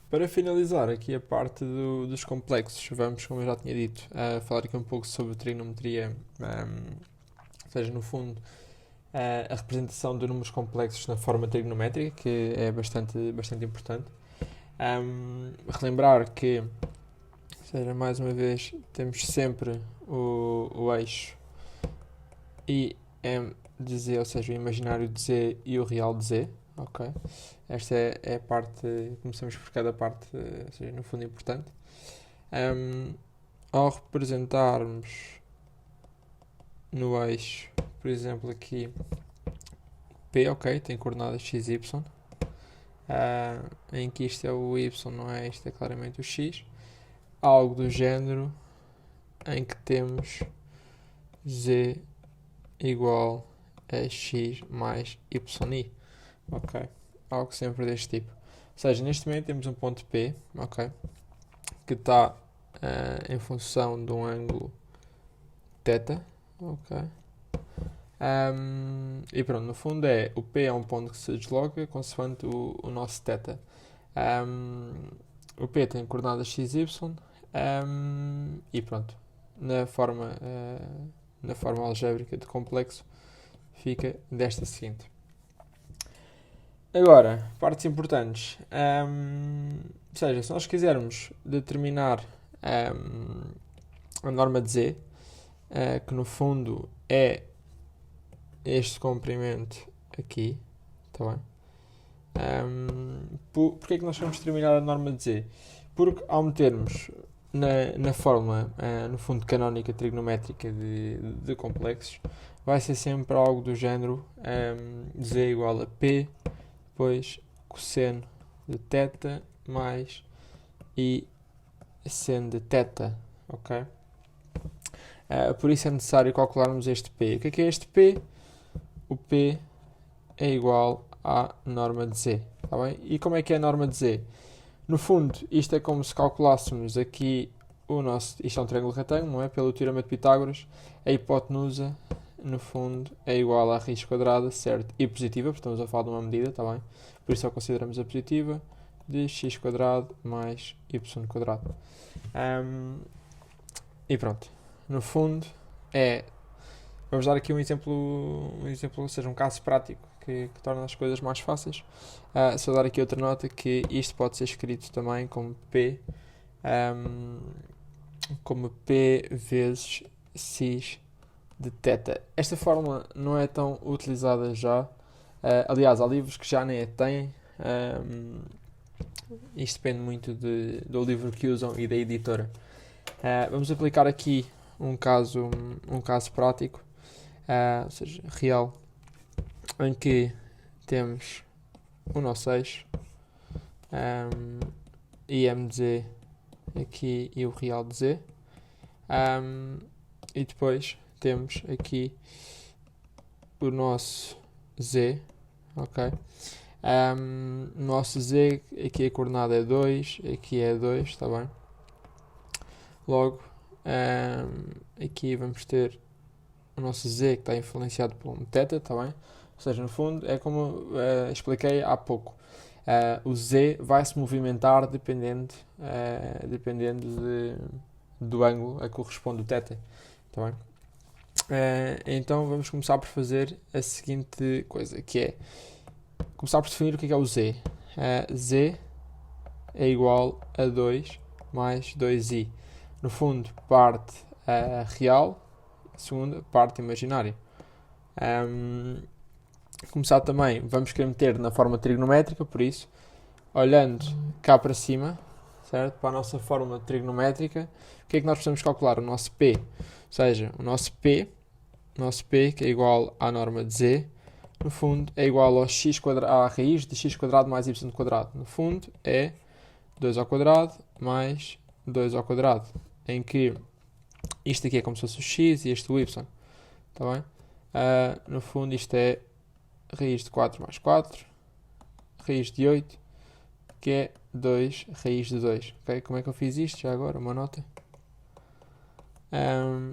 Para finalizar aqui a parte dos complexos, vamos, como eu já tinha dito, a falar aqui um pouco sobre trigonometria, ou seja, no fundo, a representação de números complexos na forma trigonométrica, que é bastante importante. Relembrar que, ou seja, mais uma vez, temos sempre o eixo I, M de Z, ou seja, o imaginário de Z e o real de Z, ok? Esta é a parte, começamos por cada parte, ou seja, no fundo importante. Ao representarmos no eixo, por exemplo, aqui P, ok, tem coordenadas x, y, em que isto é o y, não é? Isto é claramente o x. Algo do género em que temos z igual a x mais yi, ok? Algo sempre deste tipo. Ou seja, neste momento temos um ponto P, ok? Que está em função de um ângulo θ, ok? E pronto, no fundo o P é um ponto que se desloca consoante o nosso θ. O P tem coordenadas x, y, e pronto, na forma algébrica de complexo fica desta seguinte. Agora, partes importantes. Ou seja, se nós quisermos determinar a norma de Z, que no fundo é este comprimento aqui, está bem? Porquê é que nós vamos determinar a norma de Z? Porque ao metermos na fórmula, no fundo, canónica trigonométrica de complexos, vai ser sempre algo do género Z igual a P, depois cosseno de θ mais I seno de θ, ok? Por isso é necessário calcularmos este P. O que é este P? O P é igual à norma de Z, tá bem? E como é que é a norma de Z? No fundo, isto é como se calculássemos aqui isto é um triângulo retângulo, não é? Pelo teorema de Pitágoras, a hipotenusa, no fundo, é igual à raiz quadrada, certo? E positiva, porque estamos a falar de uma medida, tá bem? Por isso só consideramos a positiva de x quadrado mais y quadrado. E pronto. No fundo, vamos dar aqui um exemplo, ou seja, um caso prático que torna as coisas mais fáceis. Só dar aqui outra nota que isto pode ser escrito também como P vezes x de θ. Esta fórmula não é tão utilizada já. Aliás, há livros que já nem a têm. Isto depende muito do livro que usam e da editora. Vamos aplicar aqui um caso prático, ou seja, real, em que temos o nosso eixo, IM de Z aqui e o real de Z, e depois temos aqui o nosso Z, ok? O nosso Z, aqui a coordenada é 2, aqui é 2, está bem? Logo, aqui vamos ter o nosso Z que está influenciado por um θ, está bem? Ou seja, no fundo, é como expliquei há pouco. O Z vai se movimentar dependendo do ângulo a que corresponde o θ, está bem? Então vamos começar por fazer a seguinte coisa, que é começar por definir o que é o Z. Z é igual a 2 mais 2i. No fundo, parte real, segunda, parte imaginária. Começar também, vamos querer meter na forma trigonométrica, por isso, olhando cá para cima, certo? Para a nossa forma trigonométrica, o que é que nós precisamos calcular? O nosso P. Ou seja, o nosso P, que é igual à norma de Z, no fundo, é igual ao à raiz de x quadrado mais y quadrado. No fundo, é 2 ao quadrado mais 2 ao quadrado, em que isto aqui é como se fosse o x e este o y, está bem? No fundo, isto é raiz de 4 mais 4, raiz de 8, que é 2 raiz de 2. Okay? Como é que eu fiz isto? Já agora, uma nota.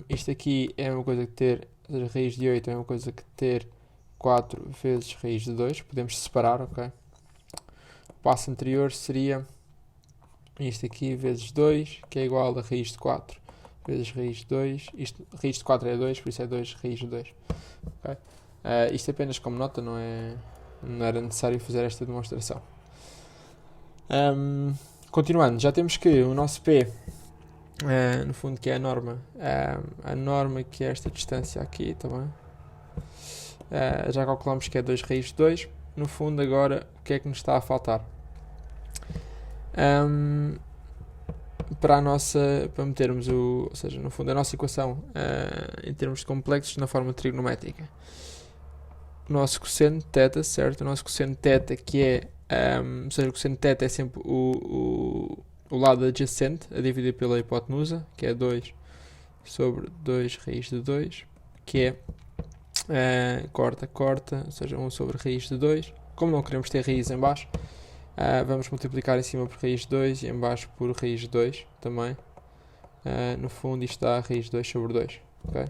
Isto aqui é uma coisa que ter, ou seja, raiz de 8 é uma coisa que ter 4 vezes raiz de 2. Podemos separar, ok? O passo anterior seria isto aqui vezes 2, que é igual a raiz de 4 vezes raiz de 2. Isto, raiz de 4 é 2, por isso é 2 raiz de 2. Okay? Isto apenas como nota, não era necessário fazer esta demonstração. Continuando, já temos que o nosso P, no fundo, que é a norma que é esta distância aqui, tá bem? Já calculamos que é 2 raiz de 2. No fundo, agora, o que é que nos está a faltar? Para metermos ou seja, no fundo, a nossa equação em termos de complexos na forma trigonométrica. O nosso cosseno de θ, certo? O nosso cosseno de θ, que é, ou seja, o cosseno de θ é sempre o lado adjacente a dividir pela hipotenusa, que é 2 sobre 2 raiz de 2, que é corta, ou seja, 1 sobre raiz de 2. Como não queremos ter raiz em baixo, vamos multiplicar em cima por raiz de 2 e em baixo por raiz de 2 também. No fundo isto dá raiz de 2 sobre 2. Okay?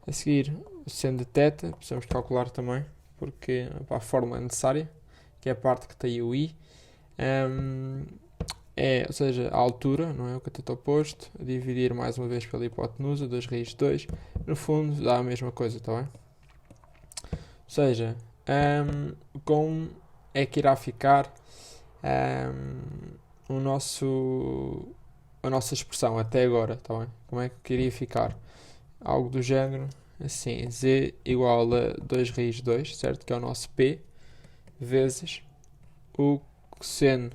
A seguir, sendo de θ, precisamos de calcular também, porque a fórmula é necessária, que é a parte que tem o i. Ou seja, a altura, não é? O cateto oposto, a dividir mais uma vez pela hipotenusa, 2 raiz de 2. No fundo dá a mesma coisa, está bem? Ou seja, como é que irá ficar a nossa expressão até agora, tá bem? Como é que iria ficar? Algo do género, assim, z igual a 2 raiz de 2, certo? Que é o nosso P, vezes o cosseno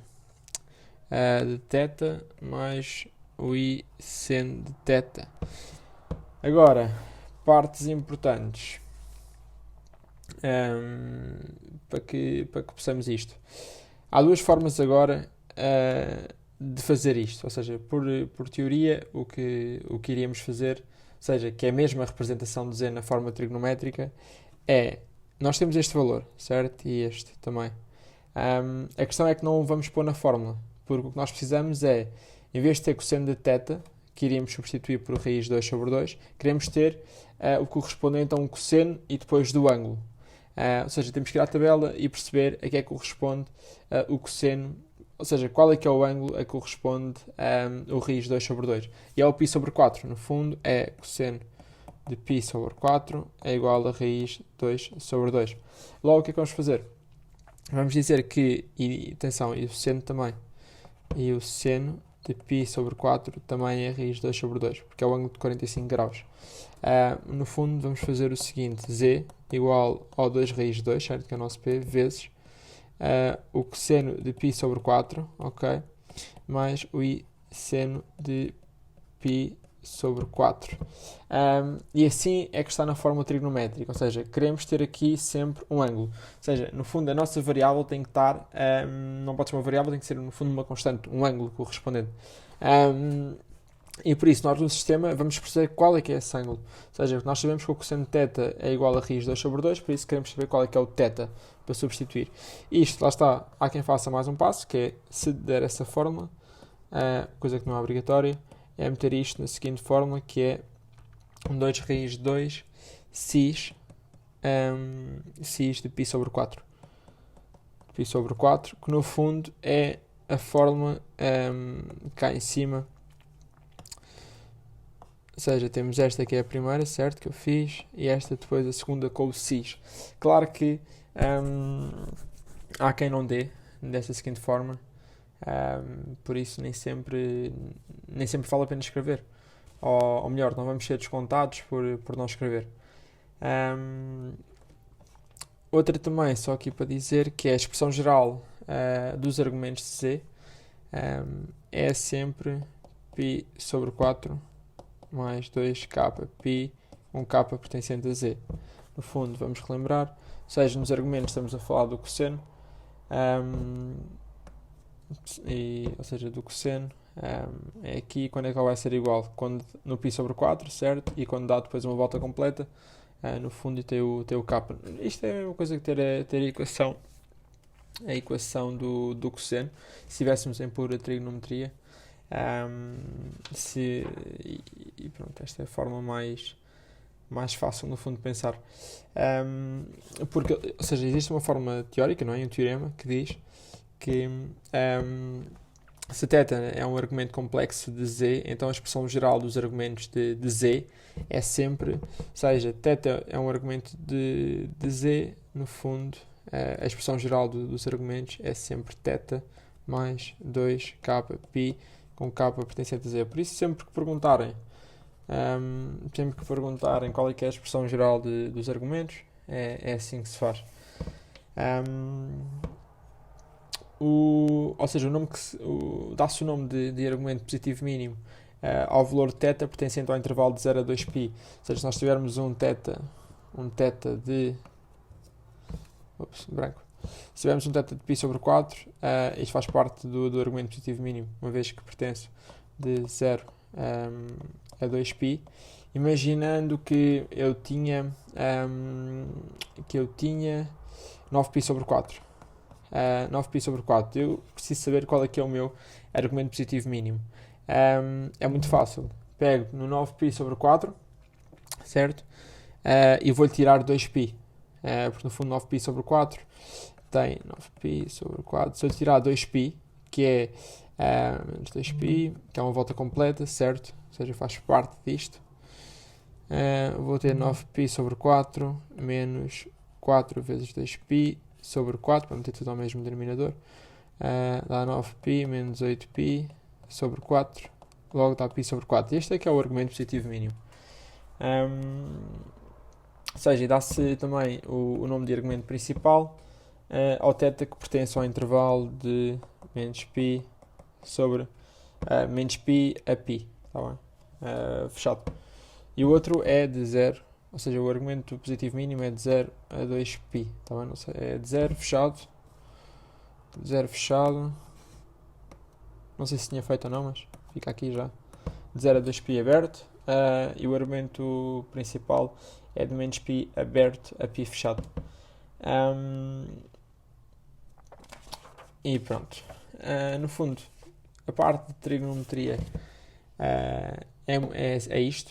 de θ mais o i seno de θ. Agora, partes importantes para que possamos isto. Há duas formas agora de fazer isto, ou seja, por teoria o que iríamos fazer, ou seja, que é a mesma representação de z na forma trigonométrica, nós temos este valor, certo? E este também. A questão é que não o vamos pôr na fórmula, porque o que nós precisamos é, em vez de ter cosseno de θ, que iríamos substituir por raiz de 2 sobre 2, queremos ter o que corresponde então ao cosseno e depois do ângulo. Ou seja, temos que ir à tabela e perceber a que é que corresponde o cosseno, ou seja, qual é que é o ângulo a que corresponde o raiz de 2 sobre 2. E é o π sobre 4. No fundo, é cosseno de π sobre 4 é igual a raiz de 2 sobre 2. Logo, o que é que vamos fazer? Vamos dizer que, e atenção, e o seno também, e o seno de π sobre 4 também é raiz de 2 sobre 2, porque é o ângulo de 45 graus. No fundo, vamos fazer o seguinte: z igual ao 2 raiz de 2, certo? Que é o nosso P, vezes o cosseno de π sobre 4, ok? Mais o i seno de π sobre 4. E assim é que está na fórmula trigonométrica, ou seja, queremos ter aqui sempre um ângulo. Ou seja, no fundo, a nossa variável tem que estar, não pode ser uma variável, tem que ser, no fundo, uma constante, um ângulo correspondente. E por isso, nós no sistema vamos perceber qual é que é esse ângulo. Ou seja, nós sabemos que o cosseno de θ é igual a raiz de 2 sobre 2, por isso queremos saber qual é que é o θ para substituir. Isto, lá está, há quem faça mais um passo, que é, se der essa fórmula, coisa que não é obrigatória, é meter isto na seguinte fórmula, que é 2 raiz de 2 cis de π sobre 4. Π sobre 4, que no fundo é a fórmula cá em cima. Ou seja, temos esta que é a primeira, certo, que eu fiz, e esta depois a segunda com o cis. Claro que há quem não dê desta seguinte forma, por isso nem sempre vale a pena escrever. Ou melhor, não vamos ser descontados por não escrever. Outra também, só aqui para dizer, que é a expressão geral dos argumentos de C, é sempre π sobre 4 mais 2k π, 1k pertencente a z. No fundo, vamos relembrar, ou seja, nos argumentos estamos a falar do cosseno, ou seja, do cosseno, é aqui quando é que ele vai ser igual, quando, no π sobre 4, certo? E quando dá depois uma volta completa, no fundo tem o k. Isto é uma coisa que ter a equação do cosseno, se estivéssemos em pura trigonometria. E pronto, esta é a forma mais fácil no fundo de pensar, porque, ou seja, existe uma forma teórica, não é? Um teorema que diz que se θ é um argumento complexo de z, então a expressão geral dos argumentos de z é sempre, ou seja, θ é um argumento de z, no fundo, a expressão geral dos argumentos é sempre θ mais 2kπ, com k pertencente a z. Por isso, sempre que perguntarem qual é que é a expressão geral dos argumentos, é assim que se faz. Ou seja, dá-se o nome de argumento positivo mínimo ao valor θ pertencente ao intervalo de 0 a 2π. Ou seja, se nós tivermos um θ de... branco. Se tivermos um θ de π sobre 4, isto faz parte do argumento positivo mínimo, uma vez que pertence de 0 a 2π. Imaginando que eu tinha 9π sobre 4. 9π sobre 4. Eu preciso saber qual é que é o meu argumento positivo mínimo. É muito fácil. Pego no 9π sobre 4, certo? E vou-lhe tirar 2π. Porque no fundo 9π sobre 4 tem 9π sobre 4. Se eu tirar 2π, que é menos 2π, que é uma volta completa, certo? Ou seja, faz parte disto. Vou ter 9π sobre 4 menos 4 vezes 2π sobre 4, para meter tudo ao mesmo denominador. Dá 9π menos 8π sobre 4. Logo dá π sobre 4. Este é que é o argumento positivo mínimo. Ou seja, dá-se também o nome de argumento principal ao θ que pertence ao intervalo de menos π sobre menos π a π. Tá bem? Fechado. E o outro é de 0, ou seja, o argumento positivo mínimo é de 0 a 2π. Tá bem? Não sei, é de 0 fechado. De 0 fechado. Não sei se tinha feito ou não, mas fica aqui já. De 0 a 2π aberto. E o argumento principal é de menos π aberto a π fechado. E pronto. No fundo, a parte de trigonometria é isto.